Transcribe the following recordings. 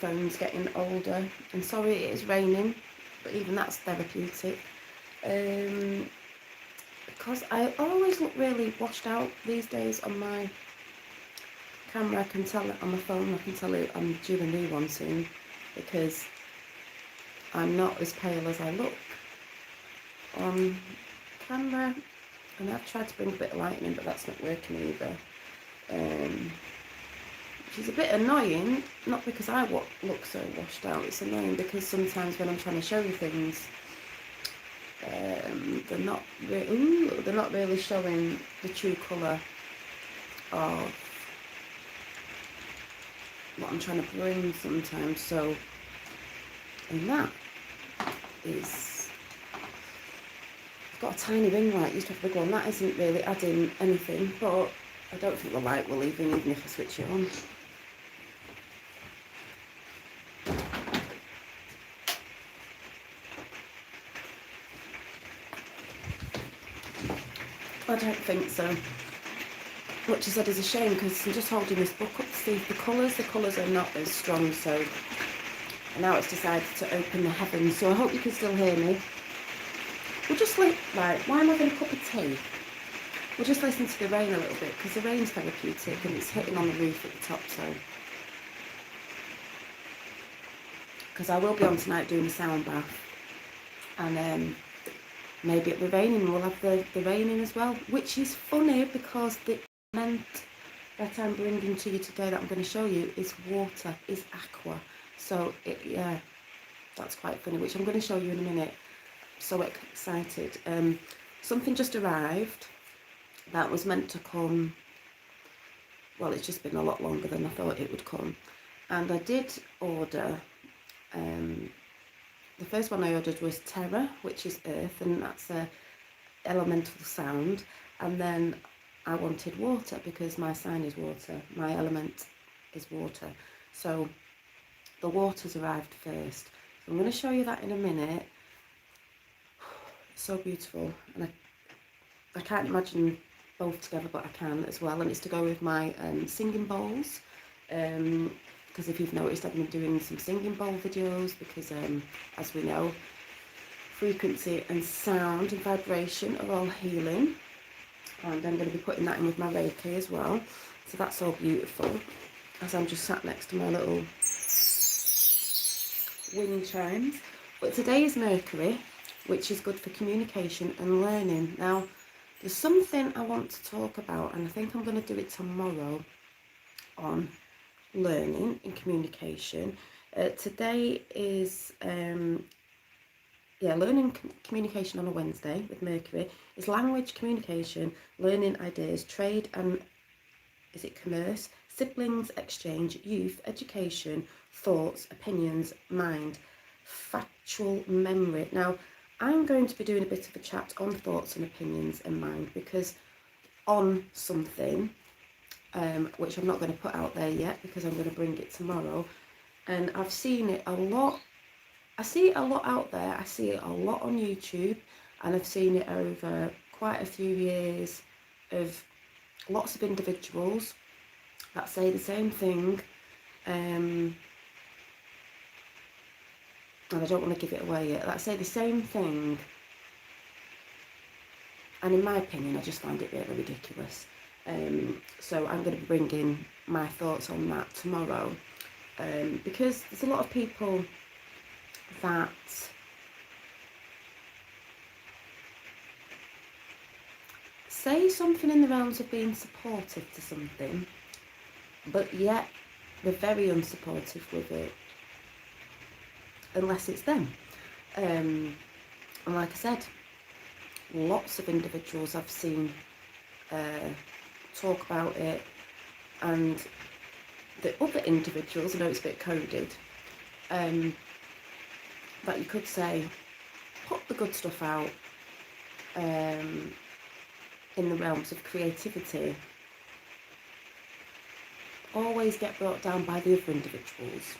phone's getting older. And sorry it is raining, but even that's therapeutic. Because I always look really washed out these days on my camera. I can tell it on my phone, I can tell it I'm due a new one soon, because I'm not as pale as I look on camera. And I've tried to bring a bit of light in, but that's not working either. Which is a bit annoying, not because I look so washed out, it's annoying because sometimes when I'm trying to show you things, they're not really showing the true colour of what I'm trying to bring sometimes. So, and that is, I've got a tiny ring light, used to have a big one, that isn't really adding anything, but I don't think the light will even if I switch it on. I don't think so. Which I said is a shame, because I'm just holding this book up to see if the colours are not as strong, so now it's decided to open the heavens, so I hope you can still hear me. We'll just right, why am I having a cup of tea? We'll just listen to the rain a little bit, because the rain's therapeutic and it's hitting on the roof at the top, so. Because I will be on tonight doing a sound bath, and maybe it'll be raining, we'll have the rain in as well, which is funny because the element that I'm bringing to you today that I'm going to show you is water, is aqua. So yeah, that's quite funny, which I'm going to show you in a minute. So excited. Something just arrived that was meant to come, well, it's just been a lot longer than I thought it would come. And I did order, the first one I ordered was Terra, which is earth, and that's a elemental sound. And then I wanted water because my sign is water, my element is water. So the water's arrived first. So I'm going to show you that in a minute. It's so beautiful, and I can't imagine both together, but I can as well. And it's to go with my singing bowls, because if you've noticed, I've been doing some singing bowl videos, because as we know, frequency and sound and vibration are all healing, and I'm going to be putting that in with my Reiki as well. So that's all beautiful, as I'm just sat next to my little wind chimes. But today is Mercury, which is good for communication and learning. Now, there's something I want to talk about, and I think I'm going to do it tomorrow on learning and communication. Today is learning communication on a Wednesday with Mercury. Is language, communication, learning ideas, trade and is it commerce, siblings exchange, youth, education, thoughts, opinions, mind, factual memory. Now, I'm going to be doing a bit of a chat on thoughts and opinions and mind, because on something, which I'm not going to put out there yet because I'm going to bring it tomorrow, and I've seen it a lot. I see it a lot out there. I see it a lot on YouTube, and I've seen it over quite a few years of lots of individuals that say the same thing, and I don't want to give it away yet, that say the same thing, and in my opinion I just find it really ridiculous. So I'm going to be bringing my thoughts on that tomorrow, because there's a lot of people that say something in the realms of being supportive to something, but yet they're very unsupportive with it, unless it's them. And like I said, lots of individuals I've seen talk about it, and the other individuals, I know it's a bit coded, that you could say, put the good stuff out in the realms of creativity, always get brought down by the other individuals.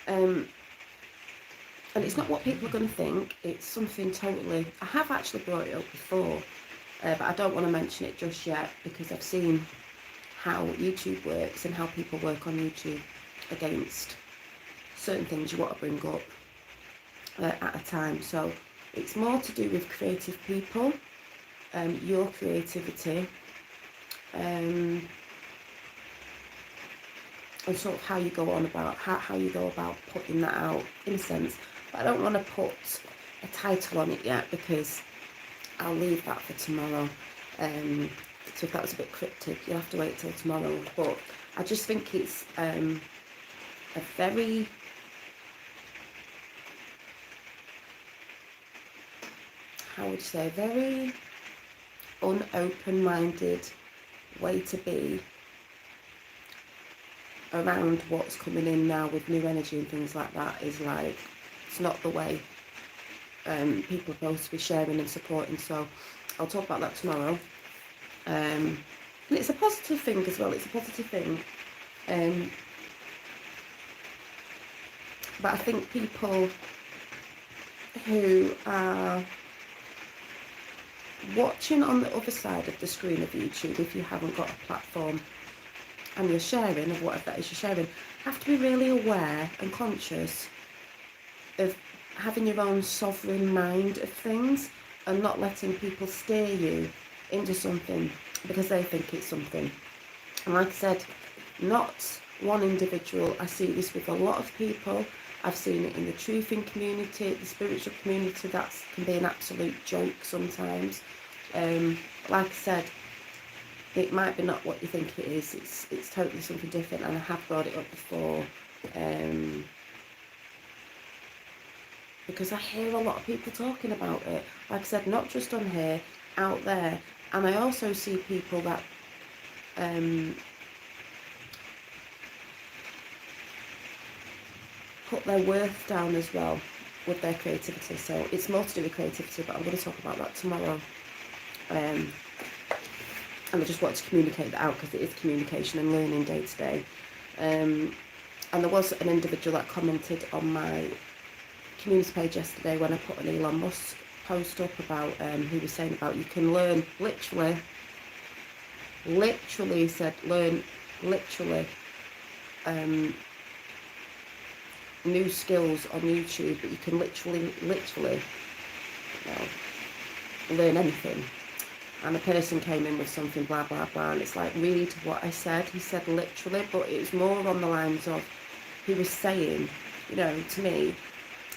And it's not what people are going to think, it's something totally, I have actually brought it up before, but I don't want to mention it just yet, because I've seen how YouTube works and how people work on YouTube against certain things you want to bring up at a time. So it's more to do with creative people, your creativity, and sort of how you go on about how you go about putting that out, in a sense. But I don't want to put a title on it yet, because I'll leave that for tomorrow. So if that was a bit cryptic, you'll have to wait till tomorrow. But I just think it's a very very unopen-minded way to be around what's coming in now with new energy and things like that. Is like, it's not the way people are supposed to be sharing and supporting. So I'll talk about that tomorrow. And it's a positive thing as well. It's a positive thing. But I think people who are watching on the other side of the screen of YouTube, if you haven't got a platform and you're sharing, of whatever that is you're sharing, have to be really aware and conscious of having your own sovereign mind of things, and not letting people steer you into something because they think it's something. And like I said, not one individual. I see this with a lot of people. I've seen it in the truthing community, the spiritual community. That can be an absolute joke sometimes. Like I said, it might be not what you think it is. It's totally something different, and I have brought it up before. Because I hear a lot of people talking about it. Like I said, not just on here, out there. And I also see people that put their worth down as well with their creativity. So it's more to do with creativity, but I'm going to talk about that tomorrow. And I just want to communicate that out, because it is communication and learning day to day. And there was an individual that commented on my community page yesterday when I put an Elon Musk post up about, he was saying about you can learn literally said learn new skills on YouTube, but you can literally learn anything. And a person came in with something blah blah blah, and it's like, read what I said. He said literally, but it was more on the lines of, he was saying, to me,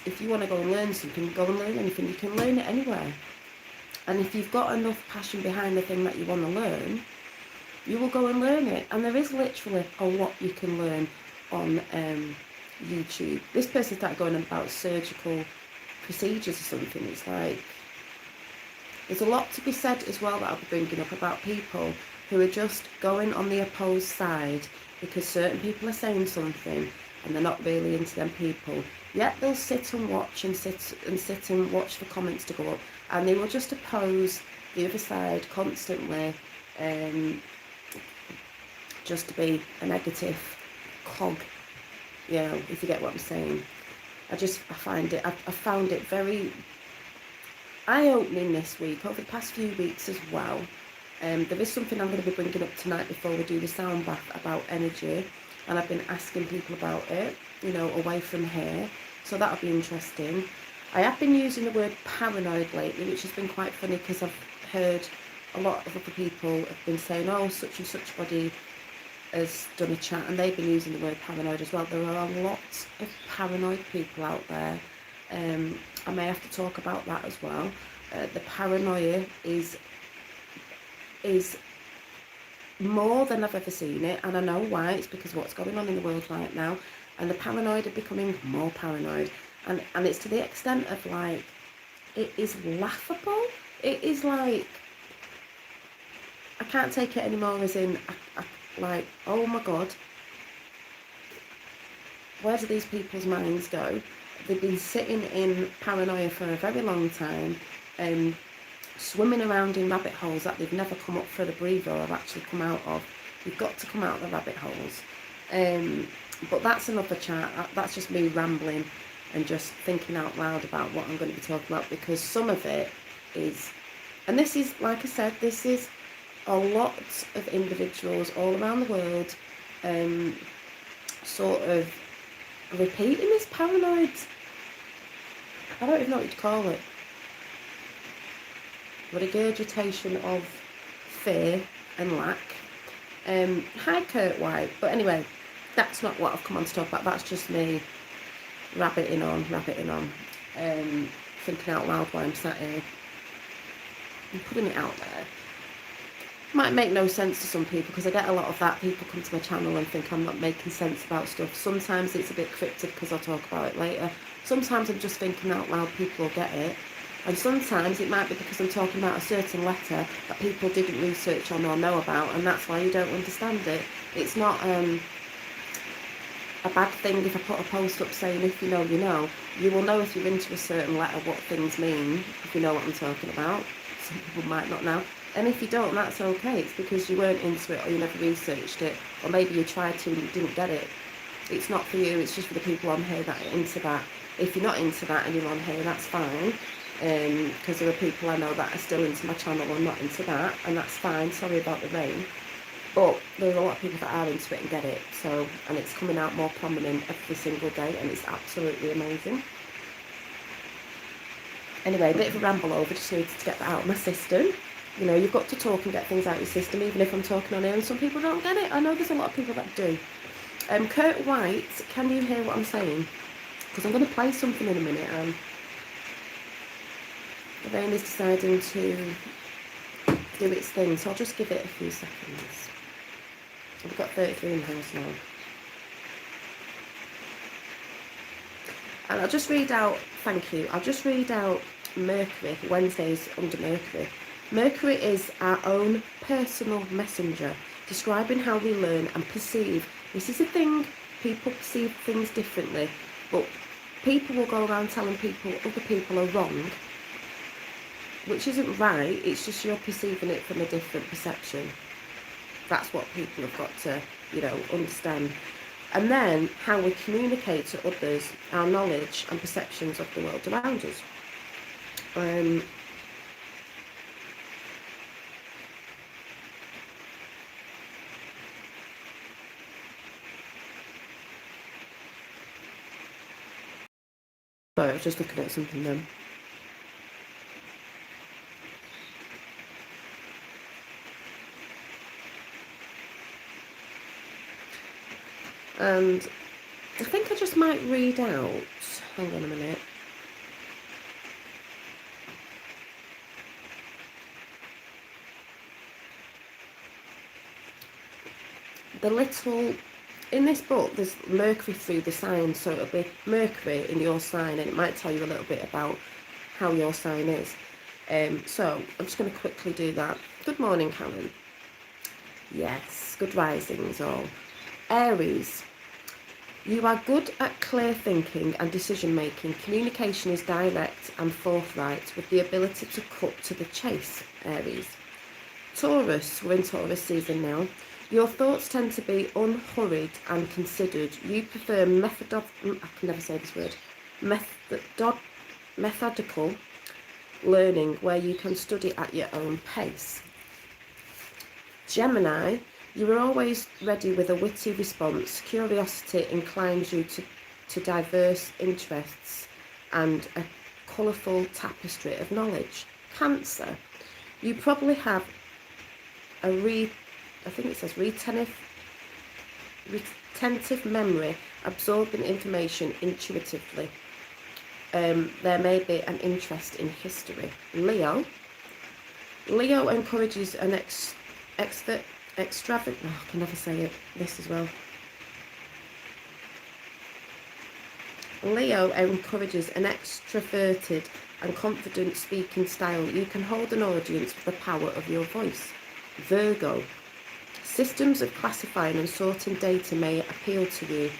if you want to go and learn something, go and learn anything. You can learn it anywhere. And if you've got enough passion behind the thing that you want to learn, you will go and learn it. And there is literally a lot you can learn on YouTube. This person started going on about surgical procedures or something. It's like, there's a lot to be said as well that I'll be bringing up about people who are just going on the opposed side because certain people are saying something and they're not really into them people. Yet they'll sit and watch and sit and watch the comments to go up, and they will just oppose the other side constantly, just to be a negative cog, if you get what I'm saying. I found it very eye-opening this week, over the past few weeks as well. There is something I'm going to be bringing up tonight before we do the sound bath about energy, and I've been asking people about it, away from here, so that'll be interesting. I have been using the word paranoid lately, which has been quite funny, because I've heard a lot of other people have been saying, oh, such and such body has done a chat, and they've been using the word paranoid as well. There are lots of paranoid people out there. I may have to talk about that as well. The paranoia is more than I've ever seen it, and I know why. It's because of what's going on in the world right now, and the paranoid are becoming more paranoid, and it's to the extent of, like, it is laughable. It is like, I can't take it anymore, as in, like, oh my god, where do these people's minds go? They've been sitting in paranoia for a very long time, swimming around in rabbit holes that they've never come up for the breather or actually come out of. You've got to come out of the rabbit holes. But that's another chat. That's just me rambling and just thinking out loud about what I'm going to be talking about, because some of it is, and this is, like I said, this is a lot of individuals all around the world, sort of repeating this paranoid, I don't even know what you'd call it, regurgitation of fear and lack. Hi Kurt White, but anyway, that's not what I've come on to talk about. That's just me rabbiting on, thinking out loud while I'm sat here and putting it out there. Might make no sense to some people, because I get a lot of that. People come to my channel and think I'm not making sense about stuff. Sometimes it's a bit cryptic because I'll talk about it later. Sometimes I'm just thinking out loud, people will get it. And sometimes it might be because I'm talking about a certain letter that people didn't research on or know about, and that's why you don't understand it. It's not a bad thing if I put a post up saying, if you know, you know. You will know if you're into a certain letter what things mean, if you know what I'm talking about. Some people might not know. And if you don't, that's okay. It's because you weren't into it, or you never researched it, or maybe you tried to and you didn't get it. It's not for you, it's just for the people on here that are into that. If you're not into that and you're on here, that's fine. Because there are people I know that are still into my channel and not into that, and that's fine. Sorry about the rain. But there are a lot of people that are into it and get it. So, and it's coming out more prominent every single day, and it's absolutely amazing. Anyway, a bit of a ramble over, just needed to get that out of my system. You know, you've got to talk and get things out of your system, even if I'm talking on here, and some people don't get it. I know there's a lot of people that do. Kurt White, can you hear what I'm saying? Because I'm going to play something in a minute. The rain is deciding to do its thing, so I'll just give it a few seconds. We've got 33 in the house now. And I'll just read out, thank you, I'll just read out Mercury, Wednesdays under Mercury. Mercury is our own personal messenger, describing how we learn and perceive. This is a thing, people perceive things differently, but people will go around telling people other people are wrong, which isn't right. It's just you're perceiving it from a different perception. That's what people have got to, you know, understand. And then how we communicate to others our knowledge and perceptions of the world around us. Sorry, I was just looking at something then. And I think I just might read out, hang on a minute. The little, in this book, there's Mercury through the signs, so it'll be Mercury in your sign, and it might tell you a little bit about how your sign is. So I'm just going to quickly do that. Good morning, Karen. Yes, good risings all. Aries, you are good at clear thinking and decision making. Communication is direct and forthright, with the ability to cut to the chase. Aries. Taurus, we're in Taurus season now. Your thoughts tend to be unhurried and considered. You prefer methodical learning, where you can study at your own pace. Gemini, you are always ready with a witty response. Curiosity inclines you to diverse interests and a colourful tapestry of knowledge. Cancer, you probably have a retentive memory, absorbing information intuitively. There may be an interest in history. Leo encourages an extravagant, I can never say it, this as well. Leo encourages an extroverted and confident speaking style. You can hold an audience with the power of your voice. Virgo, systems of classifying and sorting data may appeal to you.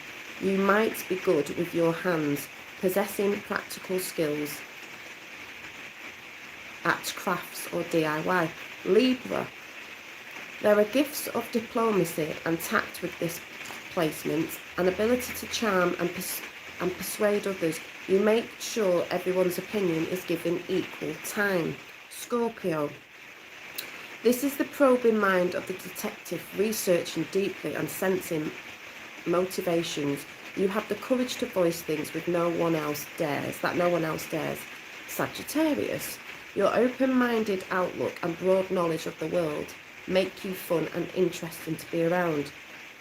You might be good with your hands, possessing practical skills at crafts or DIY. Libra, there are gifts of diplomacy and tact with this placement, an ability to charm and persuade others. You make sure everyone's opinion is given equal time. Scorpio, this is the probing mind of the detective, researching deeply and sensing motivations. You have the courage to voice things with no one else dares, that no one else dares. Sagittarius, your open-minded outlook and broad knowledge of the world make you fun and interesting to be around.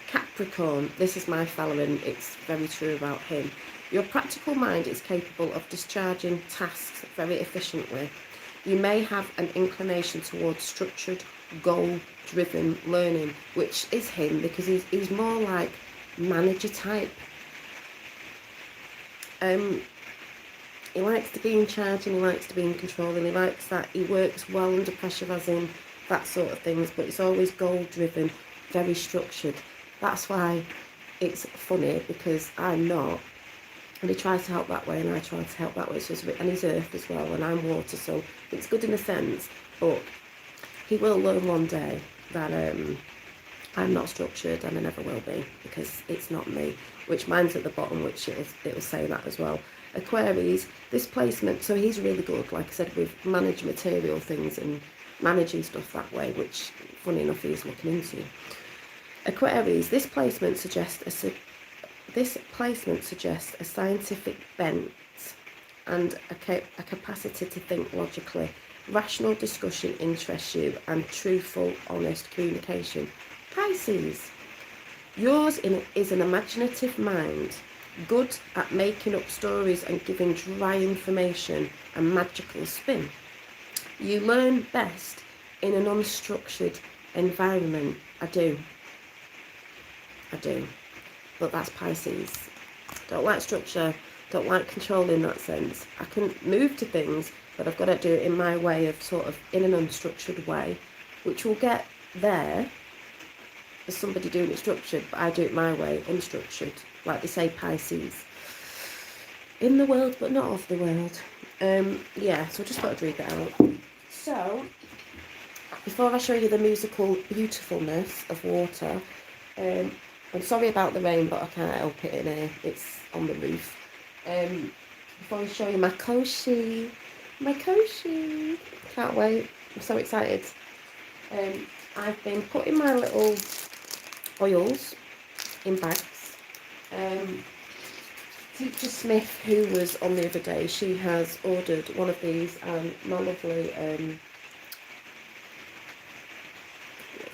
Capricorn, this is my fellow and it's very true about him. Your practical mind is capable of discharging tasks very efficiently. You may have an inclination towards structured, goal-driven learning, which is him because he's more like manager type. He likes to be in charge and he likes to be in control, and he likes that. He works well under pressure, as in that sort of things, but it's always goal-driven, very structured. That's why it's funny, because I'm not. And he tries to help that way, and I try to help that way. So and he's earth as well, and I'm water, so it's good in a sense. But he will learn one day that I'm not structured, and I never will be, because it's not me. Which mine's at the bottom, which it'll say that as well. Aquarius, this placement, so he's really good, like I said, with managing material things and managing stuff that way, which, funny enough, he's looking into. Aquarius, this placement suggests a scientific bent and a capacity to think logically. Rational discussion interests you, and truthful, honest communication. Pisces, yours is an imaginative mind, good at making up stories and giving dry information a magical spin. You learn best in an unstructured environment. I do. But that's Pisces. Don't like structure, don't like control in that sense. I can move to things, but I've got to do it in my way of sort of in an unstructured way, which will get there as somebody doing it structured, but I do it my way, unstructured. Like they say, Pisces. In the world, but not of the world. Yeah, so I just thought I'd read that out. So, before I show you the musical beautifulness of water, I'm sorry about the rain, but I can't help it in here. It's on the roof. Before I show you my Koshi. Can't wait. I'm so excited. I've been putting my little oils in bags. Teacher Smith, who was on the other day, she has ordered one of these, and my lovely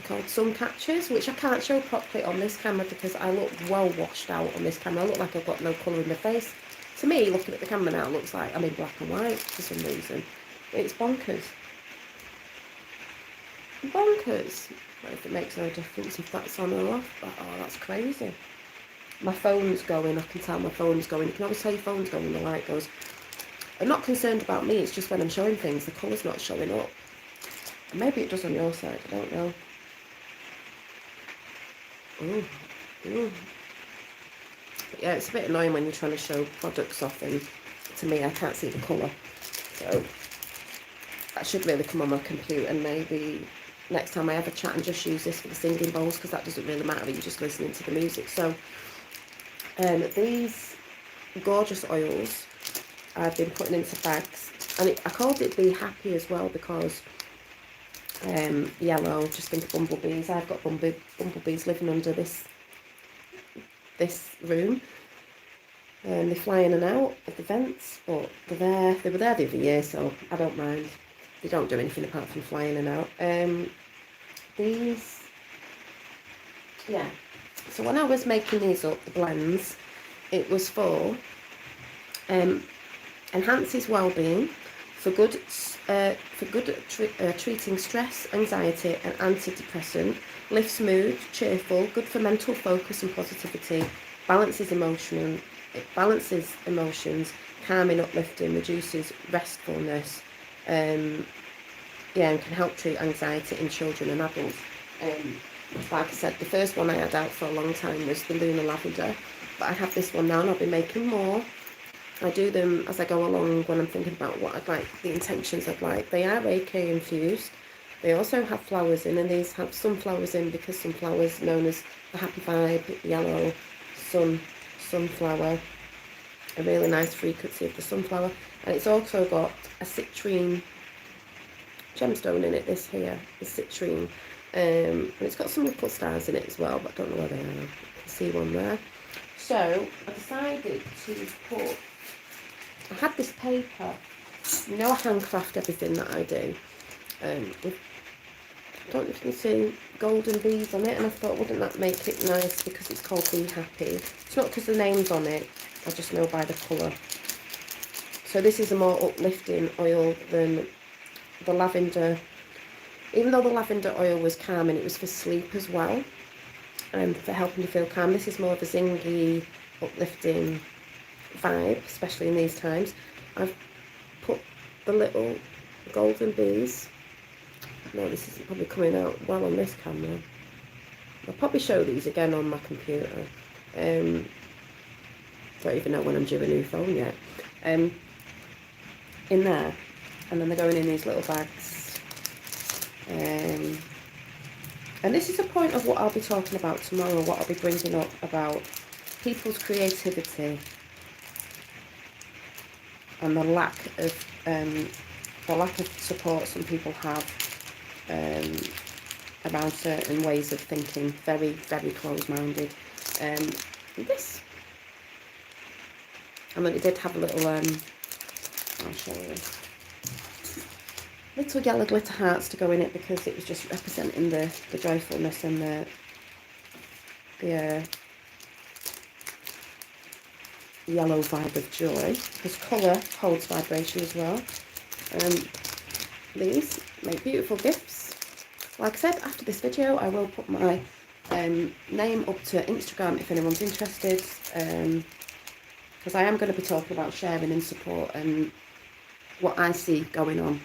called sun catchers, which I can't show properly on this camera because I look well washed out on this camera. I look like I've got no colour in my face. To me, looking at the camera now, it looks like I'm in black and white for some reason. It's bonkers. Bonkers. But if it makes no difference if that's on or off, but, oh, that's crazy. My phone's going, I can tell my phone's going. You can always tell your phone's going when the light goes. I'm not concerned about me, it's just when I'm showing things, the colour's not showing up. Maybe it does on your side, I don't know. But yeah, it's a bit annoying when you're trying to show products off, and to me I can't see the colour. So that should really come on my computer, and maybe next time I have a chat and just use this for the singing bowls, because that doesn't really matter, you're just listening to the music. So these gorgeous oils I've been putting into bags, and I called it Be Happy as well because yellow, just think of bumblebees. I've got bumblebees living under this room, and they fly in and out of the vents, but they were there the other year, so I don't mind. They don't do anything apart from flying in and out. These, yeah, so when I was making these up, the blends, it was for enhances well-being, for good treating stress, anxiety and antidepressant, lifts mood, cheerful, good for mental focus and positivity, balances emotions, calming, uplifting, reduces restfulness, and can help treat anxiety in children and adults. Like I said, the first one I had out for a long time was the Lunar Lavender, but I have this one now and I'll be making more. I do them as I go along when I'm thinking about what I'd like, the intentions I'd like. They are Reiki infused. They also have flowers in, and these have sunflowers in because sunflowers known as the happy vibe, yellow, sunflower, a really nice frequency of the sunflower. And it's also got a citrine gemstone in it, this here is citrine. And it's got some little stars in it as well, but I don't know where they are. You can see one there. So I decided to put, I had this paper, you know I handcraft everything that I do, with, I don't know if you can see golden bees on it, and I thought wouldn't that make it nice because it's called Be Happy. It's not because the name's on it, I just know by the colour. So this is a more uplifting oil than the lavender, even though the lavender oil was calm and it was for sleep as well, and for helping you feel calm. This is more of a zingy, uplifting vibe, especially in these times. I've put the little golden bees. No, this isn't probably coming out well on this camera. I'll probably show these again on my computer. Don't even know when I'm due a new phone yet. In there, and then they're going in these little bags. And this is a point of what I'll be talking about tomorrow, what I'll be bringing up about people's creativity and the lack of support some people have around certain ways of thinking, very, very close-minded. This, and then it did have a little, I'll show you, little yellow glitter hearts to go in it because it was just representing the joyfulness and the yellow vibe of joy. Because colour holds vibration as well. These make beautiful gifts. Like I said, after this video I will put my name up to Instagram if anyone's interested, because I am going to be talking about sharing and support and what I see going on.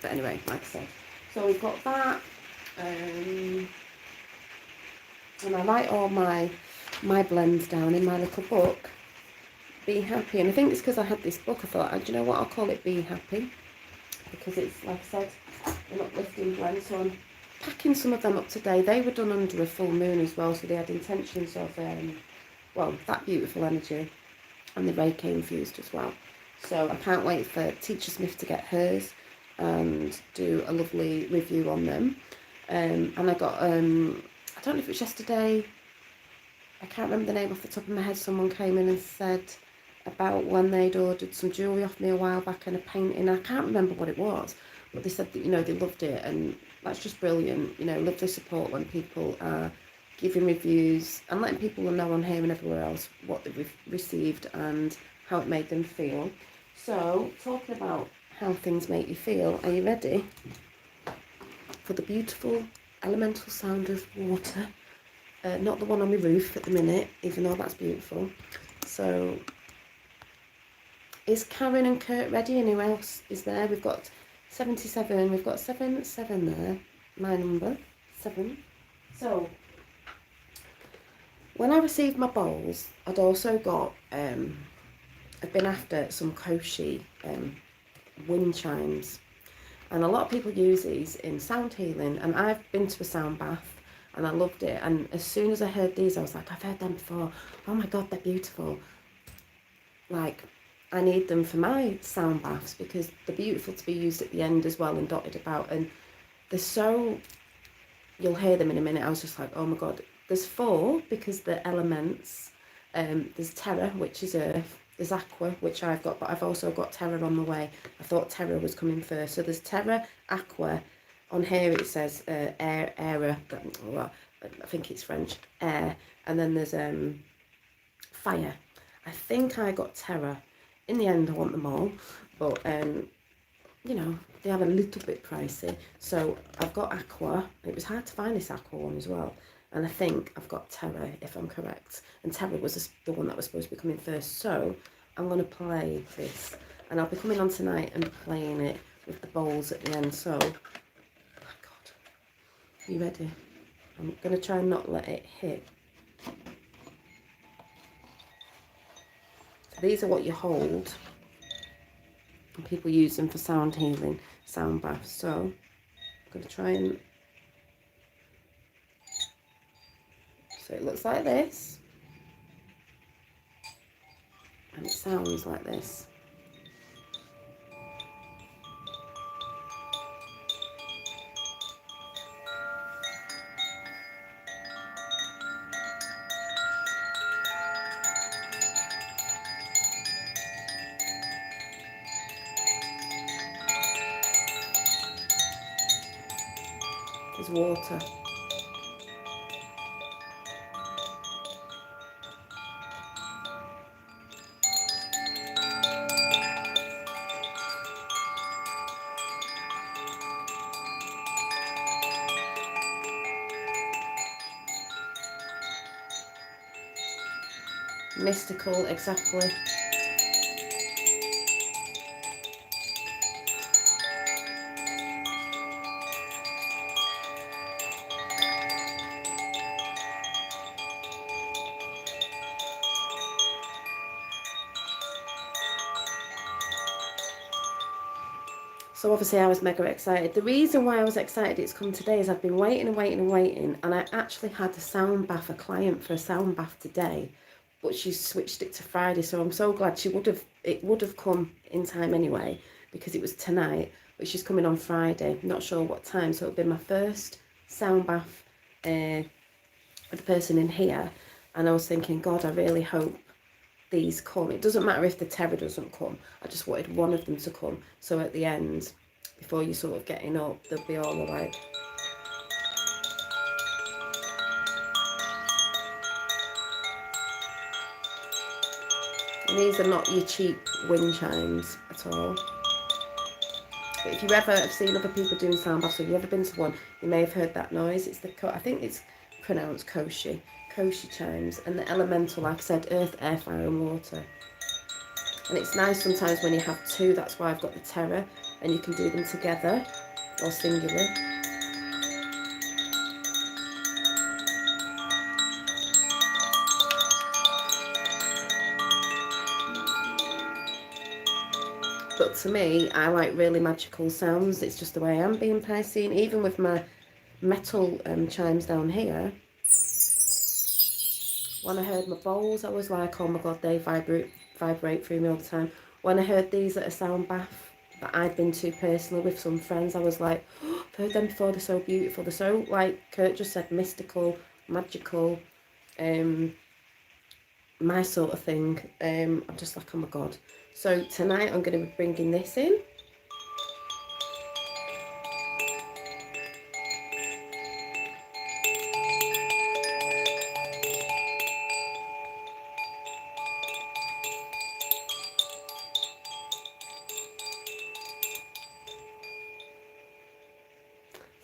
But anyway, like I said, so we've got that, and I write all my blends down in my little book, Be Happy. And I think it's because I had this book, I thought, do you know what, I'll call it Be Happy, because it's, like I said, an uplifting blend. So I'm packing some of them up today. They were done under a full moon as well, so they had intentions of, well, that beautiful energy, and the Reiki infused as well. So I can't wait for Teacher Smith to get hers and do a lovely review on them. And I got, I don't know if it was yesterday, I can't remember the name off the top of my head, someone came in and said about when they'd ordered some jewellery off me a while back and a painting. I can't remember what it was, but they said that, you know, they loved it, and that's just brilliant. You know, lovely support when people are giving reviews and letting people know on here and everywhere else what they've received and how it made them feel. So, talking about how things make you feel, are you ready for the beautiful elemental sound of water? Not the one on my roof at the minute, even though that's beautiful. So, is Karen and Kurt ready? And who else is there? We've got 77, we've got 7 there, my number, 7. So, when I received my bowls, I'd also got, I've been after some Koshi wind chimes, and a lot of people use these in sound healing, and I've been to a sound bath and I loved it. And as soon as I heard these, I was like, I've heard them before, oh my god, they're beautiful. Like, I need them for my sound baths because they're beautiful to be used at the end as well and dotted about, and they're so, you'll hear them in a minute. I was just like, oh my god. There's 4 because the elements, there's Terra, which is earth, there's Aqua, which I've got, but I've also got Terra on the way. I thought Terra was coming first. So there's Terra, Aqua, on here it says air, well, I think it's French, air, and then there's fire. I think I got Terra. In the end I want them all, but you know, they have a little bit pricey. So I've got Aqua. It was hard to find this Aqua one as well. And I think I've got Terra, if I'm correct. And Terra was the one that was supposed to be coming first. So I'm going to play this. And I'll be coming on tonight and playing it with the bowls at the end. So, oh my god. Are you ready? I'm going to try and not let it hit. So these are what you hold. And people use them for sound healing, sound baths. So I'm going to try and... So it looks like this, and it sounds like this. is water. Mystical, exactly. So obviously I was mega excited. The reason why I was excited it's come today is I've been waiting and waiting and waiting, and I actually had a sound bath, a client for a sound bath today, but she switched it to Friday, so I'm so glad. It would have come in time anyway because it was tonight, but she's coming on Friday. Not sure what time, so it'll be my first sound bath with the person in here, and I was thinking, God, I really hope these come. It doesn't matter if the terror doesn't come. I just wanted one of them to come. So at the end, before you sort of getting up, they'll be all like. And these are not your cheap wind chimes at all. But if you ever have seen other people doing sound baths, or you've ever been to one, you may have heard that noise. It's I think it's pronounced koshi chimes, and the elemental, like I said, earth, air, fire, and water. And it's nice sometimes when you have two. That's why I've got the terror, and you can do them together or singular. But to me, I like really magical sounds. It's just the way I am, being Piscean. Even with my metal chimes down here, when I heard my bowls, I was like, oh my God, they vibrate through me all the time. When I heard these at a sound bath that I'd been to personally with some friends, I was like, oh, I've heard them before, they're so beautiful. They're so, like Kurt just said, mystical, magical, my sort of thing. I'm just like, oh my God. So tonight I'm going to be bringing this in.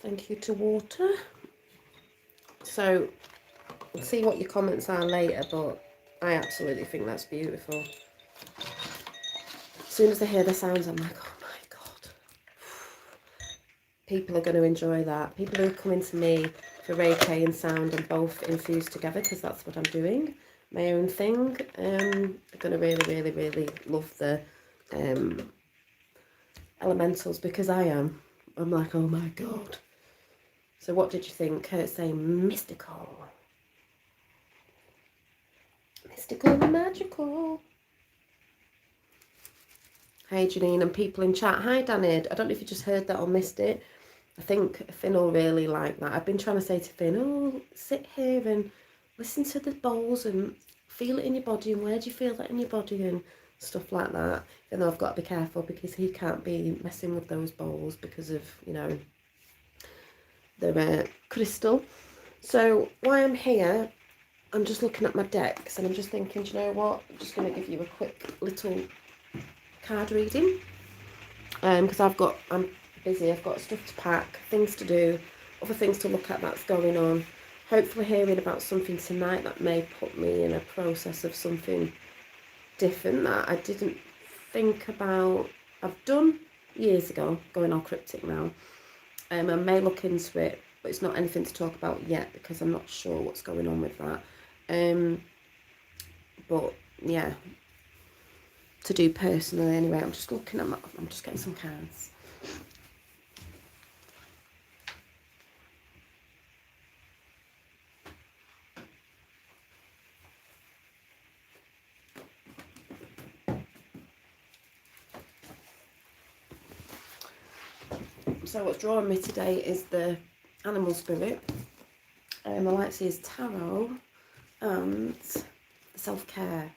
Thank you to water. So we'll see what your comments are later, but I absolutely think that's beautiful. As soon as I hear the sounds, I'm like, oh my God. People are going to enjoy that. People who are coming to me for Reiki and sound and both infused together, because that's what I'm doing, my own thing, are going to really, really, really love the elementals, because I am. I'm like, oh my God. So what did you think? Kurt's saying mystical. Mystical and magical. Hey Janine and people in chat. Hi Danid. I don't know if you just heard that or missed it. I think Finn will really like that. I've been trying to say to Finn, oh, sit here and listen to the bowls and feel it in your body, and where do you feel that in your body and stuff like that. Even though I've got to be careful because he can't be messing with those bowls because of, you know, they're crystal. So while I'm here, I'm just looking at my decks and I'm just thinking, do you know what? I'm just going to give you a quick little card reading. Because I'm busy, I've got stuff to pack, things to do, other things to look at that's going on. Hopefully hearing about something tonight that may put me in a process of something different that I didn't think about. I've done years ago, going all cryptic now. I may look into it, but it's not anything to talk about yet because I'm not sure what's going on with that. But yeah, to do personally anyway. I'm just looking at I'm just getting some cards. So what's drawing me today is the animal spirit. I like to see is tarot and self-care.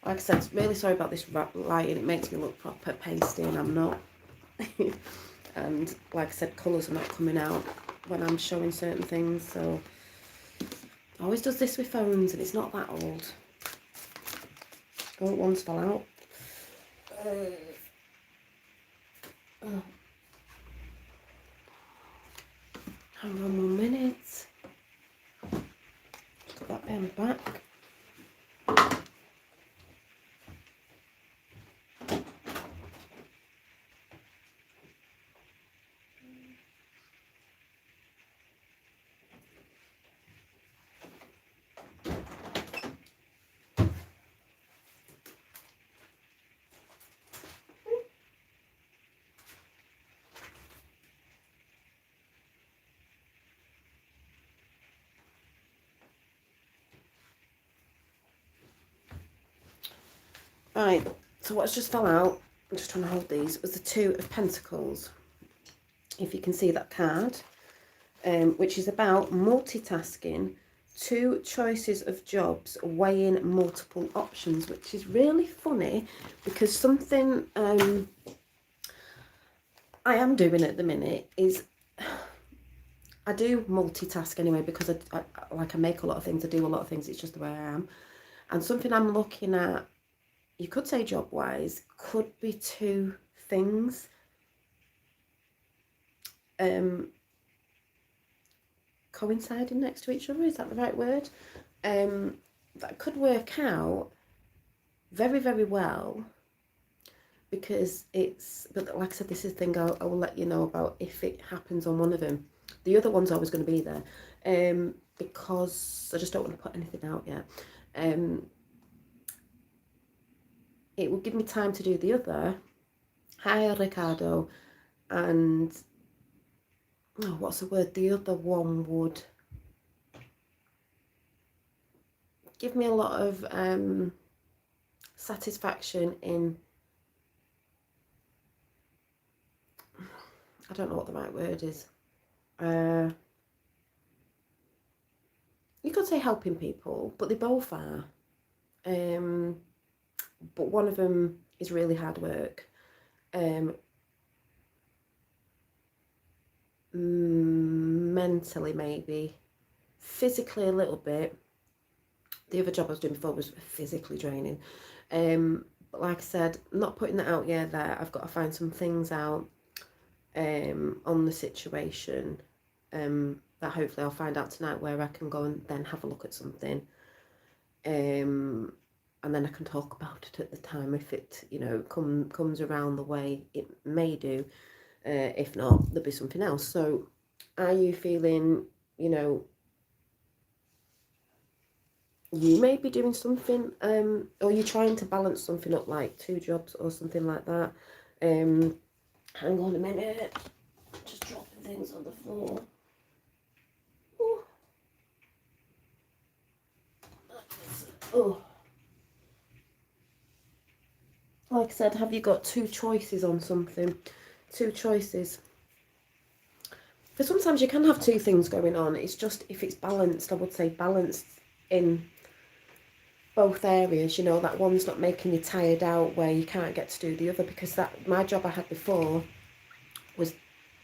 Like I said, really sorry about this lighting. It makes me look proper pasty and I'm not. And like I said, colours are not coming out when I'm showing certain things, so I always does this with phones, and it's not that old. Oh, one's fell out. Oh. Hang on 1 minute. Put that pen back. Right, so what's just fell out, I'm just trying to hold these, was the Two of Pentacles. If you can see that card, which is about multitasking, 2 choices of jobs, weighing multiple options, which is really funny because something I am doing at the minute is I do multitask anyway, because I make a lot of things, I do a lot of things, it's just the way I am. And something I'm looking at, you could say job-wise, could be 2 things. Coinciding next to each other, is that the right word? That could work out very, very well, because it's, but like I said, this is the thing I will let you know about if it happens on one of them. The other one's always going to be there, because I just don't want to put anything out yet. It will give me time to do the other. Hi, Ricardo. And, oh, what's the word? The other one would give me a lot of satisfaction in, I don't know what the right word is. You could say helping people, but they both are. But one of them is really hard work. Mentally maybe, physically a little bit. The other job I was doing before was physically draining. But like I said, not putting that out yet there. I've got to find some things out on the situation that hopefully I'll find out tonight, where I can go and then have a look at something. And then I can talk about it at the time if it, you know, comes around the way it may do. If not, there'll be something else. So are you feeling, you know, you may be doing something, or you're trying to balance something up, like 2 jobs or something like that? Hang on a minute, just dropping things on the floor. Ooh. Oh. Like I said, have you got 2 choices on something? 2 choices. Because sometimes you can have 2 things going on. It's just, if it's balanced, I would say balanced in both areas. You know, that one's not making you tired out where you can't get to do the other. Because that, my job I had before was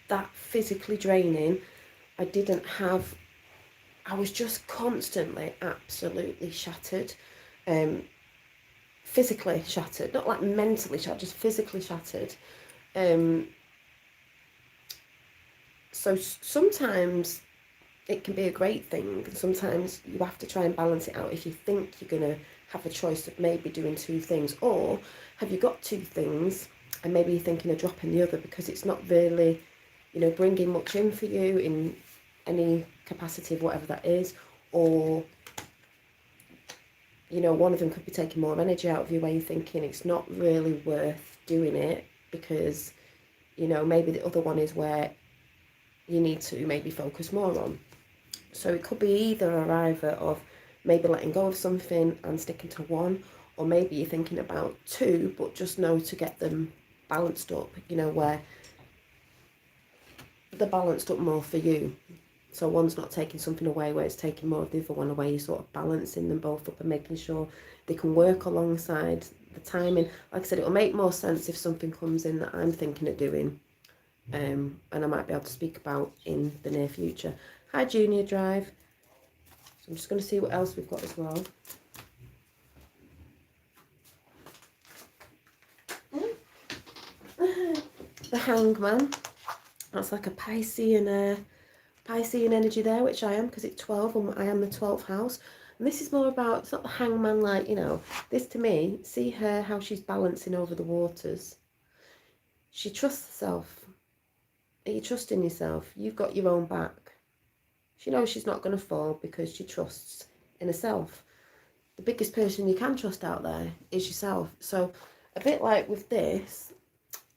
that physically draining. I didn't have, I was just constantly absolutely shattered. Physically shattered, not like mentally shattered, just physically shattered. So sometimes it can be a great thing, and sometimes you have to try and balance it out if you think you're going to have a choice of maybe doing 2 things. Or have you got 2 things and maybe you're thinking of dropping the other because it's not really, you know, bringing much in for you in any capacity of whatever that is. Or, you know, one of them could be taking more energy out of you, where you're thinking it's not really worth doing it because, you know, maybe the other one is where you need to maybe focus more on. So it could be either or either of maybe letting go of something and sticking to one, or maybe you're thinking about 2, but just know to get them balanced up, you know, where they're balanced up more for you. So one's not taking something away where it's taking more of the other one away. You're sort of balancing them both up and making sure they can work alongside the timing. Like I said, it'll make more sense if something comes in that I'm thinking of doing. and I might be able to speak about in the near future. Hi Junior Drive. So I'm just going to see what else we've got as well. The Hangman. That's like a Piscean energy there, which I am, because it's 12 and I am the 12th house. And this is more about, it's not the Hangman, like, you know, this to me, see her, how she's balancing over the waters. She trusts herself. Are you trusting yourself? You've got your own back. She knows she's not going to fall because she trusts in herself. The biggest person you can trust out there is yourself. So a bit like with this,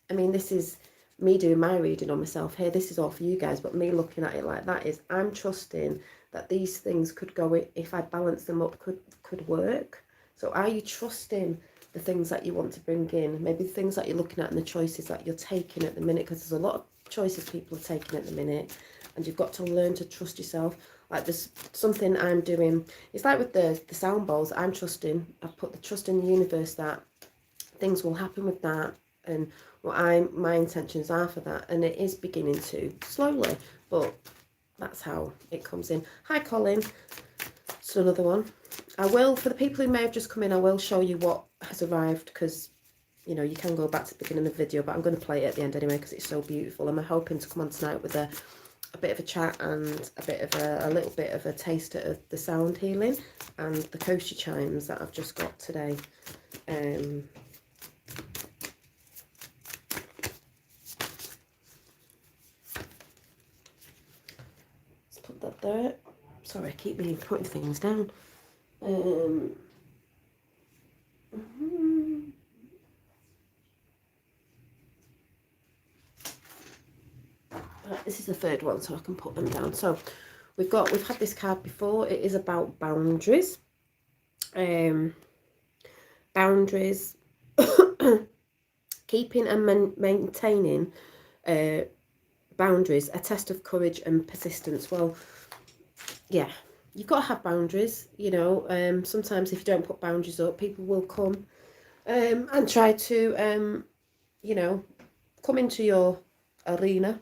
I mean, this is me doing my reading on myself here. This is all for you guys, but me looking at it like that is, I'm trusting that these things could go, if I balance them up, could work. So are you trusting the things that you want to bring in? Maybe the things that you're looking at and the choices that you're taking at the minute, because there's a lot of choices people are taking at the minute, and you've got to learn to trust yourself. Like there's something I'm doing, it's like with the sound bowls, I'm trusting, I've put the trust in the universe that things will happen with that, and what my intentions are for that, and it is beginning to slowly, but that's how it comes in. Hi Colin, it's another one. I will, for the people who may have just come in, I will show you what has arrived, because you know you can go back to the beginning of the video, but I'm going to play it at the end anyway because it's so beautiful. I'm hoping to come on tonight with a bit of a chat and a bit of a little bit of a taster of the sound healing and the kosher chimes that I've just got today. Let's put that there. Sorry, I keep me putting things down. This is the third one, so I can put them down. So we've had this card before. It is about boundaries. Boundaries, keeping and maintaining boundaries, a test of courage and persistence. Well, yeah, you've got to have boundaries, you know. Sometimes if you don't put boundaries up, people will come and try to, you know, come into your arena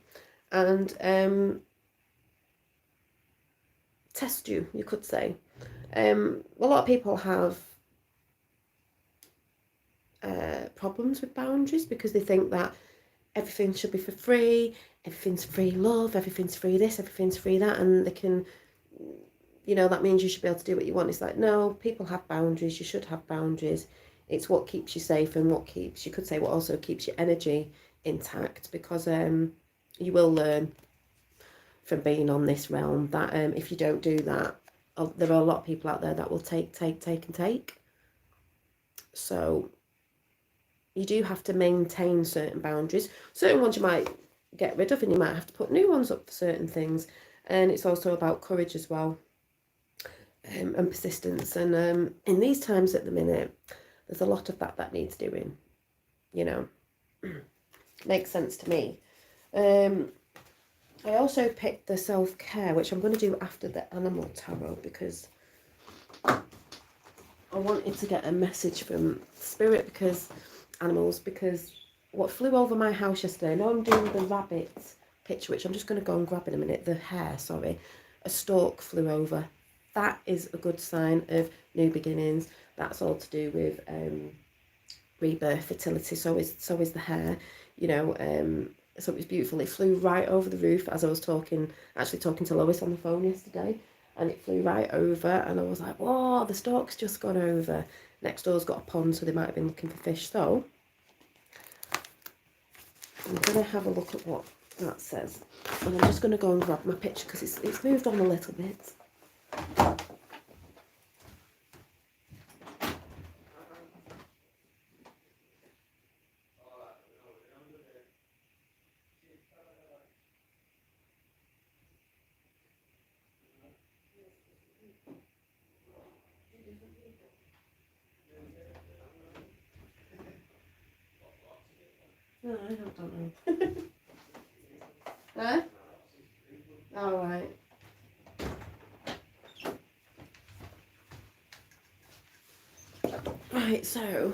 and test you, you could say. A lot of people have problems with boundaries because they think that everything should be for free, everything's free love, everything's free this, everything's free that, and they can, you know, that means you should be able to do what you want. It's like, no, people have boundaries, you should have boundaries. It's what keeps you safe and what keeps, you could say, what also keeps your energy intact, because you will learn from being on this realm that if you don't do that, there are a lot of people out there that will take. So you do have to maintain certain boundaries. Certain ones you might get rid of and you might have to put new ones up for certain things. And it's also about courage as well, and persistence. And in these times at the minute, there's a lot of that needs doing, you know. Makes sense to me. I also picked the self-care, which I'm going to do after the animal tarot, because I wanted to get a message from spirit, because animals, because what flew over my house yesterday, I know I'm doing the rabbit picture, which I'm just going to go and grab in a minute, the hare, sorry, a stork flew over. That is a good sign of new beginnings. That's all to do with rebirth, fertility. So is the hare, you know. So it was beautiful. It flew right over the roof as I was actually talking to Lois on the phone yesterday, and it flew right over, and I was like, whoa, the stork's just gone over. Next door's got a pond, so they might have been looking for fish. So I'm going to have a look at what that says, and I'm just going to go and grab my picture because it's moved on a little bit. No, I don't know. Huh? All right. Right, so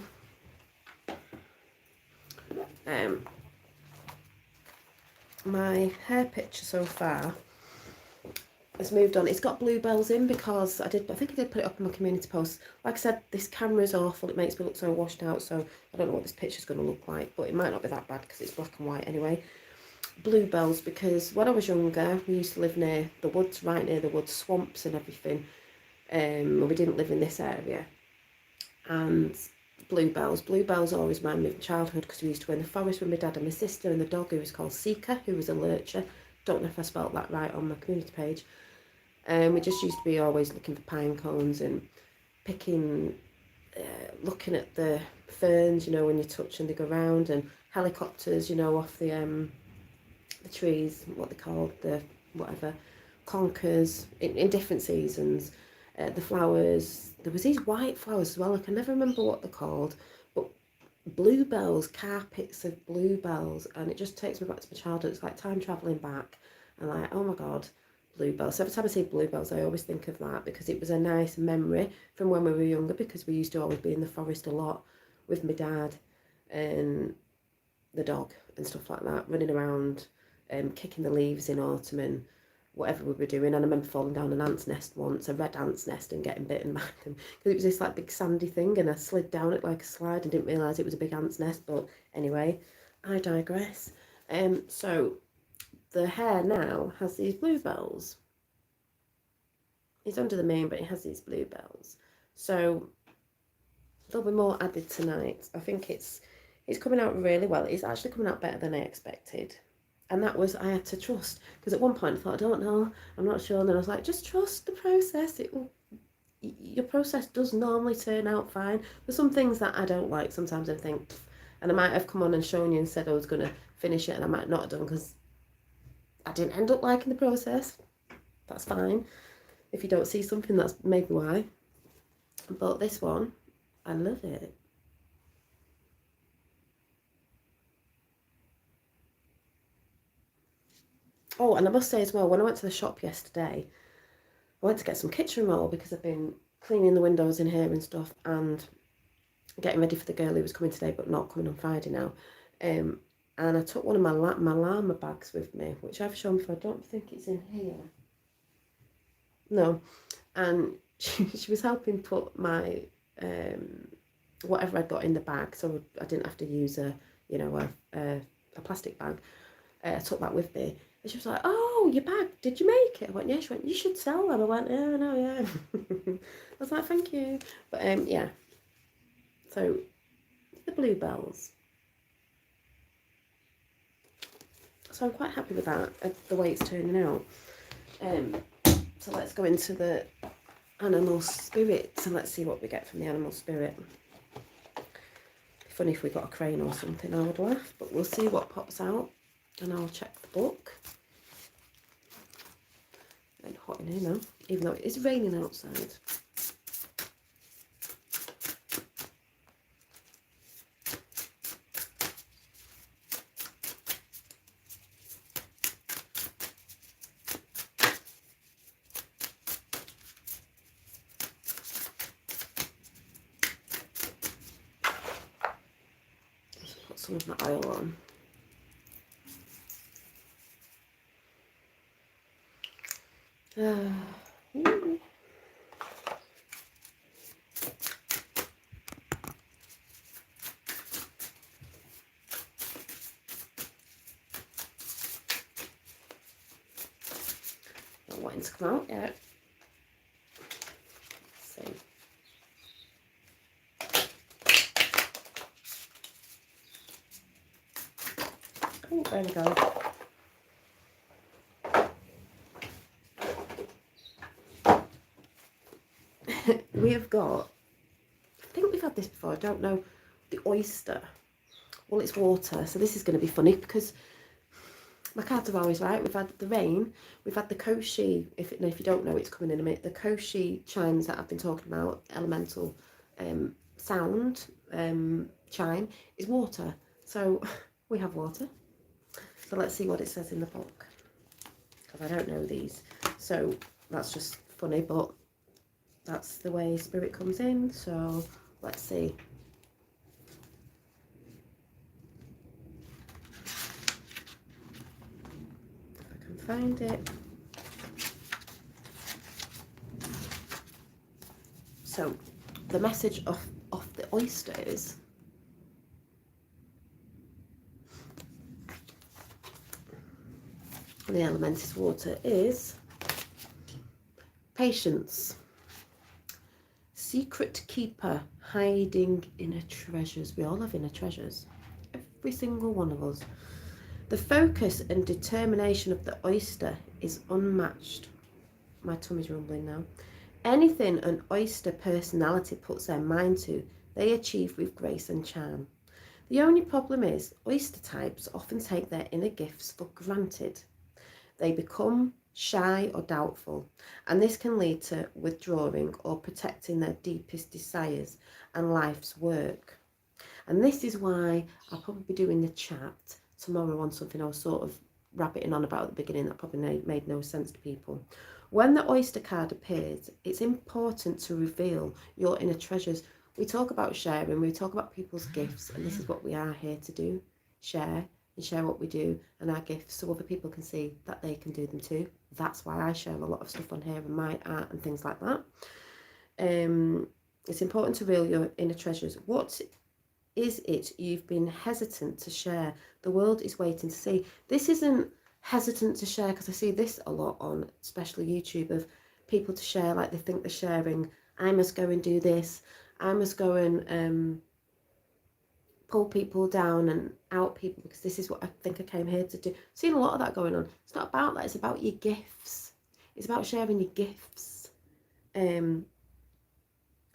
my hair picture so far has moved on. It's got bluebells in because I think I did put it up on my community post. Like I said, this camera is awful. It makes me look so washed out, so I don't know what this picture's going to look like, but it might not be that bad because it's black and white anyway. Bluebells, because when I was younger, we used to live near the woods, right near the woods, swamps and everything. We didn't live in this area. And bluebells always remind me of childhood because we used to go in the forest with my dad and my sister and the dog who was called Seeker, who was a lurcher. Don't know if I spelt that right on my community page. We just used to be always looking for pine cones and picking, looking at the ferns, you know, when you touch and they go round, and helicopters, you know, off the trees, what they called, the whatever, conkers, in different seasons. The flowers, there was these white flowers as well, I can never remember what they're called, but bluebells, carpets of bluebells, and it just takes me back to my childhood. It's like time travelling back, and like, oh my god, bluebells. So every time I see bluebells, I always think of that because it was a nice memory from when we were younger, because we used to always be in the forest a lot with my dad and the dog and stuff like that, running around, kicking the leaves in autumn and whatever we were doing. And I remember falling down an ant's nest once, a red ant's nest, and getting bitten by them because it was this like big sandy thing, and I slid down it like a slide and didn't realise it was a big ant's nest. But anyway, I digress. So the hair now has these bluebells. It's under the moon, but it has these bluebells. So there'll be more added tonight. I think it's coming out really well. It's actually coming out better than I expected. And that was, I had to trust, because at one point I thought, I don't know, I'm not sure. And then I was like, just trust the process. Your process does normally turn out fine. There's some things that I don't like sometimes, I think, and I might have come on and shown you and said I was going to finish it, and I might not have done because I didn't end up liking the process. That's fine. If you don't see something, that's maybe why. But this one, I love it. Oh, and I must say as well, when I went to the shop yesterday, I went to get some kitchen roll because I've been cleaning the windows in here and stuff, and getting ready for the girl who was coming today but not coming on Friday now. And I took one of my llama bags with me, which I've shown before. I don't think it's in here. No. And she was helping put my whatever I'd got in the bag, so I didn't have to use a plastic bag. I took that with me, and she was like, "Oh, your bag, did you make it?" I went, "Yeah." She went, "You should sell them." I went, "Yeah, no, yeah." I was like, "Thank you," but yeah. So the bluebells. So I'm quite happy with that, the way it's turning out. So let's go into the animal spirit. So let's see what we get from the animal spirit. Funny if we got a crane or something, I would laugh, but we'll see what pops out, and I'll check the book. It's hot in here now, even though it is raining outside. Some of my oil on. Not wanting to come out yet. Let's see. Oh, there we go. We have got, I think we've had this before, I don't know, the oyster. Well, it's water, so this is going to be funny because my cards are always right. We've had the rain, we've had the koshi, if you don't know, it's coming in a minute, the koshi chimes that I've been talking about, elemental sound chime, is water. So we have water. So let's see what it says in the book, because I don't know these. So that's just funny, but that's the way spirit comes in. So let's see. find it. So the message of the oyster is, the element is water, is patience. Secret keeper, hiding inner treasures. We all have inner treasures. Every single one of us. The focus and determination of the oyster is unmatched. My tummy's rumbling now. Anything an oyster personality puts their mind to, they achieve with grace and charm. The only problem is, oyster types often take their inner gifts for granted. They become shy or doubtful, and this can lead to withdrawing or protecting their deepest desires and life's work. And this is why I'll probably be doing the chat tomorrow on something I was sort of rabbiting on about at the beginning that probably made no sense to people. When the oyster card appears, it's important to reveal your inner treasures. We talk about sharing, we talk about people's gifts, and this is what we are here to do. Share and share what we do and our gifts so other people can see that they can do them too. That's why I share a lot of stuff on here and my art and things like that. It's important to reveal your inner treasures. What is it you've been hesitant to share? The world is waiting to see. This isn't hesitant to share, because I see this a lot on especially YouTube, of people to share like they think they're sharing, I must go and do this, I must go and pull people down and out people because this is what I think I came here to do. I've seen a lot of that going on. It's not about that, it's about your gifts. It's about sharing your gifts.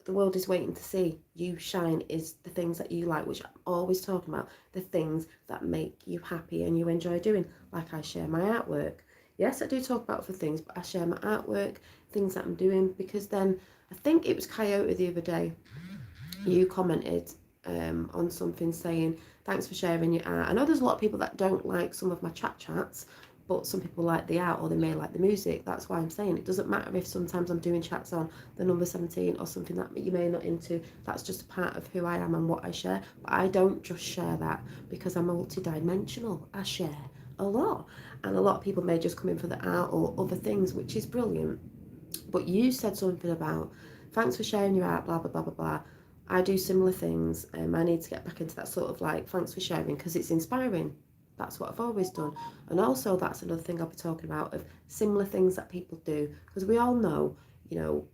The world is waiting to see you shine is the things that you like, which I'm always talking about, the things that make you happy and you enjoy doing. Like I share my artwork. Yes, I do talk about other things, but I share my artwork, things that I'm doing, because then I think it was Coyote the other day, you commented on something saying, thanks for sharing your art. I know there's a lot of people that don't like some of my chats, but some people like the art or they may like the music. That's why I'm saying it doesn't matter if sometimes I'm doing chats on the number 17 or something that you may not into. That's just a part of who I am and what I share. But I don't just share that because I'm multi-dimensional. I share a lot. And a lot of people may just come in for the art or other things, which is brilliant. But you said something about, thanks for sharing your art, blah, blah, blah, blah, blah. I do similar things. I need to get back into that sort of like, thanks for sharing, because it's inspiring. That's what I've always done. And also that's another thing I'll be talking about, of similar things that people do. Because we all know, you know,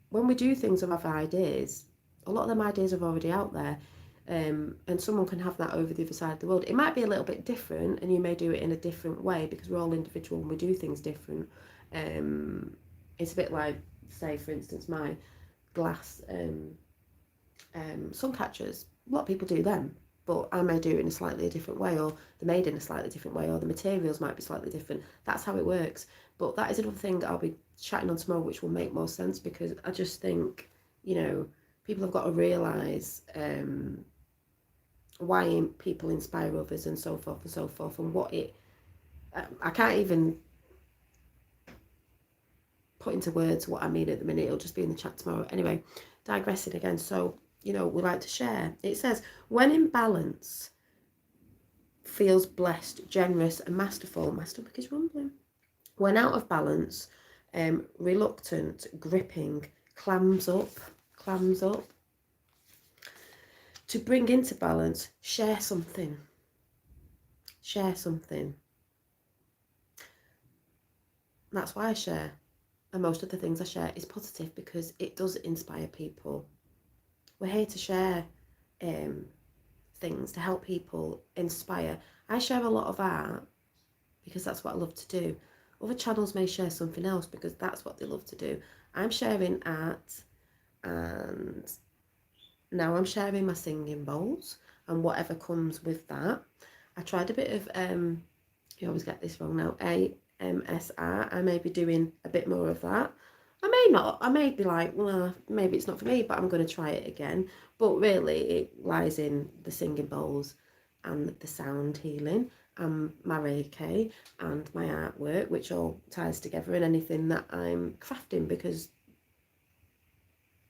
when we do things or have ideas, a lot of them ideas are already out there. And someone can have that over the other side of the world. It might be a little bit different and you may do it in a different way because we're all individual and we do things different. It's a bit like, say, for instance, my glass sun catchers. A lot of people do them, but I may do it in a slightly different way, or they're made in a slightly different way, or the materials might be slightly different. That's how it works. But that is another thing I'll be chatting on tomorrow, which will make more sense, because I just think, you know, people have got to realise why people inspire others and so forth, and what it... I can't even put into words what I mean at the minute. It'll just be in the chat tomorrow. Anyway, digressing again. So, you know, we like to share. It says, when in balance, feels blessed, generous and masterful. My stomach is rumbling. When out of balance, reluctant, gripping, clams up. To bring into balance, share something. That's why I share. And most of the things I share is positive because it does inspire people. We're here to share things to help people, inspire. I share a lot of art because that's what I love to do. Other channels may share something else because that's what they love to do. I'm sharing art, and now I'm sharing my singing bowls and whatever comes with that. I tried a bit of, you always get this wrong now, AMSR. I may be doing a bit more of that. I may not. I may be like, well, maybe it's not for me, but I'm going to try it again. But really, it lies in the singing bowls and the sound healing and my Reiki and my artwork, which all ties together in anything that I'm crafting, because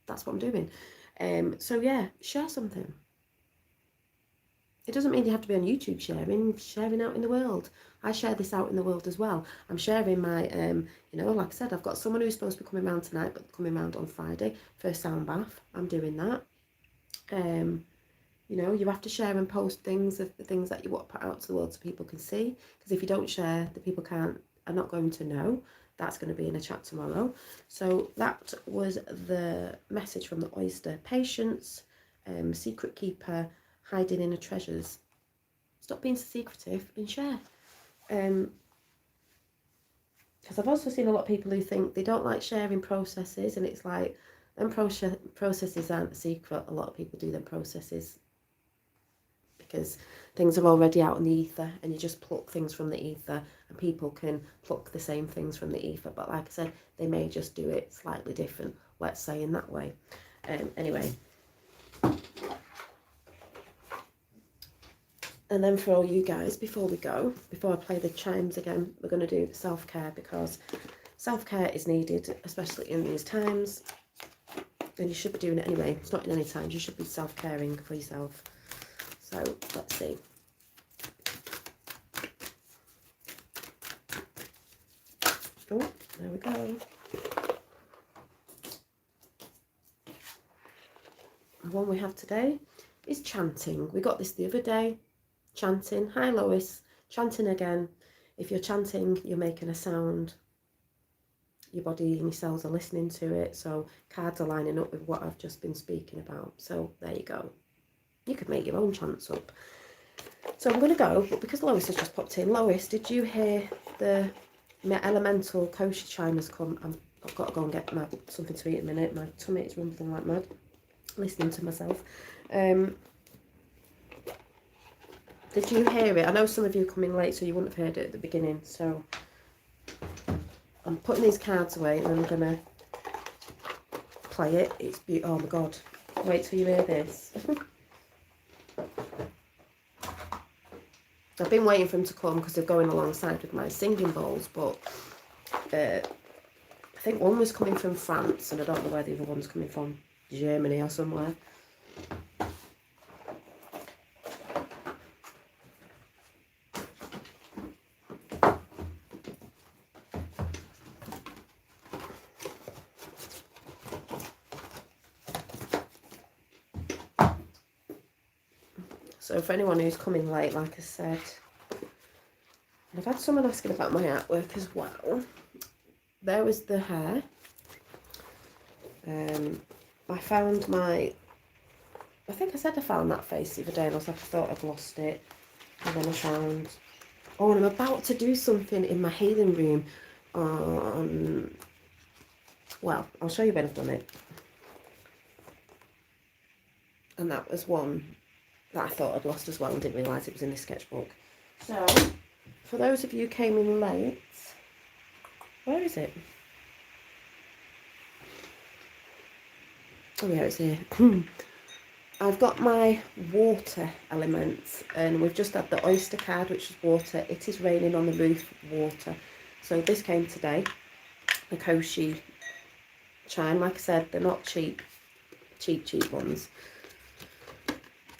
that's what I'm doing. So yeah, share something. It doesn't mean you have to be on YouTube sharing out in the world. I share this out in the world as well. I'm sharing my, like I said, I've got someone who's supposed to be coming round tonight, but coming round on Friday for a sound bath. I'm doing that. You have to share and post things of the things that you want to put out to the world so people can see. Because if you don't share, the people are not going to know. That's going to be in a chat tomorrow. So that was the message from the oyster. Patience, secret keeper, hiding inner treasures. Stop being so secretive and share. Because I've also seen a lot of people who think they don't like sharing processes, and it's like, them processes aren't a secret. A lot of people do them processes because things are already out in the ether, and you just pluck things from the ether, and people can pluck the same things from the ether, but like I said, they may just do it slightly different, let's say, in that way. Anyway, and then for all you guys, before I play the chimes again, we're going to do the self-care, because self-care is needed, especially in these times, and you should be doing it anyway. It's not in any times, you should be self-caring for yourself. So let's see. Oh, there we go. The one we have today is chanting. We got this the other day. Chanting. Hi Lois. Chanting again. If you're chanting, you're making a sound. Your body and your cells are listening to it. So cards are lining up with what I've just been speaking about. So there you go. You could make your own chants up. So I'm going to go, but because Lois has just popped in. Lois, did you hear my elemental kosher chime has come? I've got to go and get something to eat in a minute. My tummy is rumbling like mad, listening to myself. Did you hear it? I know some of you come in late, so you wouldn't have heard it at the beginning. So I'm putting these cards away, and I'm going to play it. It's beautiful. Oh my God. Wait till you hear this. I've been waiting for them to come because they're going alongside with my singing bowls, but I think one was coming from France, and I don't know where the other one's coming from, Germany or somewhere. So for anyone who's coming late, like I said, and I've had someone asking about my artwork as well. There was the hair. I found I think I said I found that face the other day, and I was like, I thought I'd lost it. And then I found, and I'm about to do something in my healing room well, I'll show you when I've done it. And that was one that I thought I'd lost as well, and didn't realise it was in this sketchbook. So, for those of you who came in late, where is it? Oh yeah, it's here. I've got my water elements, and we've just had the oyster card, which is water. It is raining on the roof, water. So this came today, the Koshi chime. Like I said, they're not cheap ones.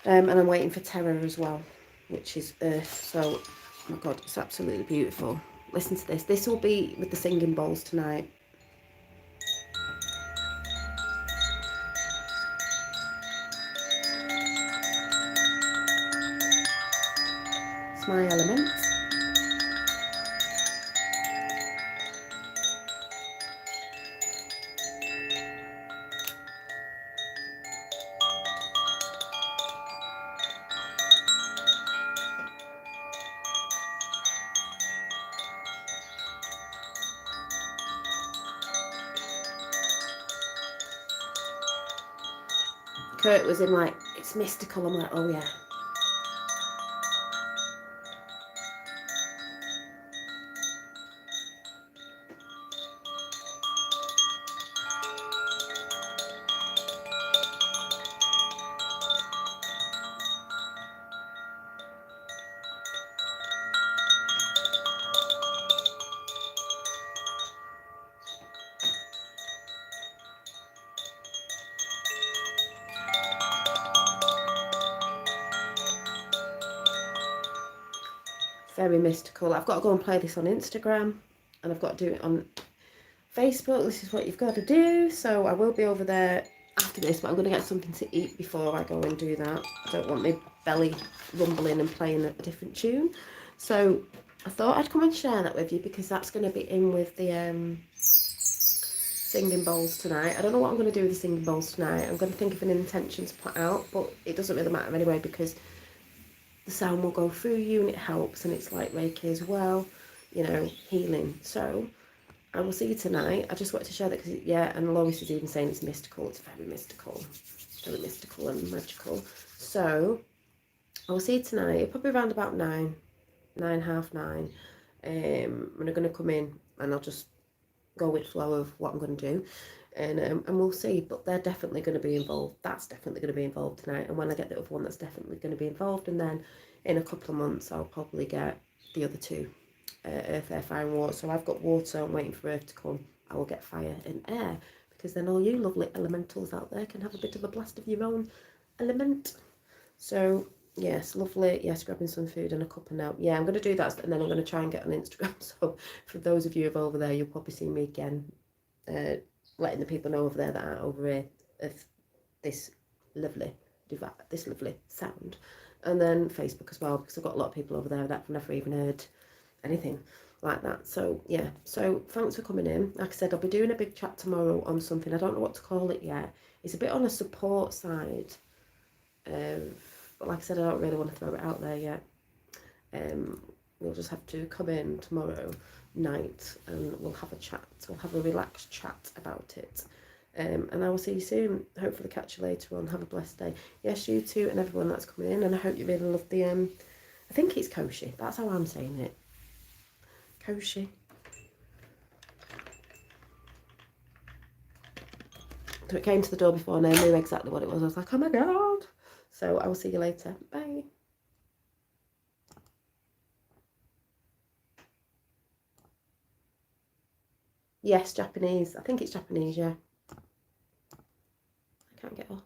And I'm waiting for terror as well, which is earth. So, oh my God, it's absolutely beautiful. Listen to this. This will be with the singing bowls tonight. It's my element. Kurt was in like, it's mystical. I'm like, oh yeah. Very mystical. I've got to go and play this on Instagram, and I've got to do it on Facebook. This is what you've got to do. So I will be over there after this, but I'm going to get something to eat before I go and do that. I don't want my belly rumbling and playing a different tune. So I thought I'd come and share that with you, because that's going to be in with the singing bowls tonight. I don't know what I'm going to do with the singing bowls tonight. I'm going to think of an intention to put out, but it doesn't really matter anyway, because the sound will go through you and it helps, and it's like Reiki as well, you know, healing. So I will see you tonight. I just wanted to share that because, yeah, and Lois is even saying it's mystical. It's very mystical and magical. So I will see you tonight, probably around about 9, half 9. When I'm going to come in, and I'll just go with flow of what I'm going to do, and we'll see. But they're definitely going to be involved. That's definitely going to be involved tonight. And when I get the other one, that's definitely going to be involved. And then in a couple of months, I'll probably get the other two, earth, air, fire and water. So I've got water. I'm waiting for earth to come. I will get fire and air, because then all you lovely elementals out there can have a bit of a blast of your own element. So yes, lovely. Yes, grabbing some food and a cup of now. Yeah, I'm going to do that, and then I'm going to try and get on Instagram. So for those of you over there, you'll probably see me again, letting the people know over there that are over here of this lovely sound. And then Facebook as well, because I've got a lot of people over there that have never even heard anything like that. So yeah, so thanks for coming in. Like I said, I'll be doing a big chat tomorrow on something. I don't know what to call it yet. It's a bit on a support side. But like I said, I don't really want to throw it out there yet. We'll just have to come in tomorrow night and we'll have a chat. We'll have a relaxed chat about it. And I will see you soon. Hopefully catch you later on. Have a blessed day. Yes, you too, and everyone that's coming in. And I hope you really love the, I think it's Koshi. That's how I'm saying it. Koshi. So it came to the door before and I knew exactly what it was. I was like, oh my God. So I will see you later. Bye. Yes, Japanese. I think it's Japanese, yeah. I can't get off.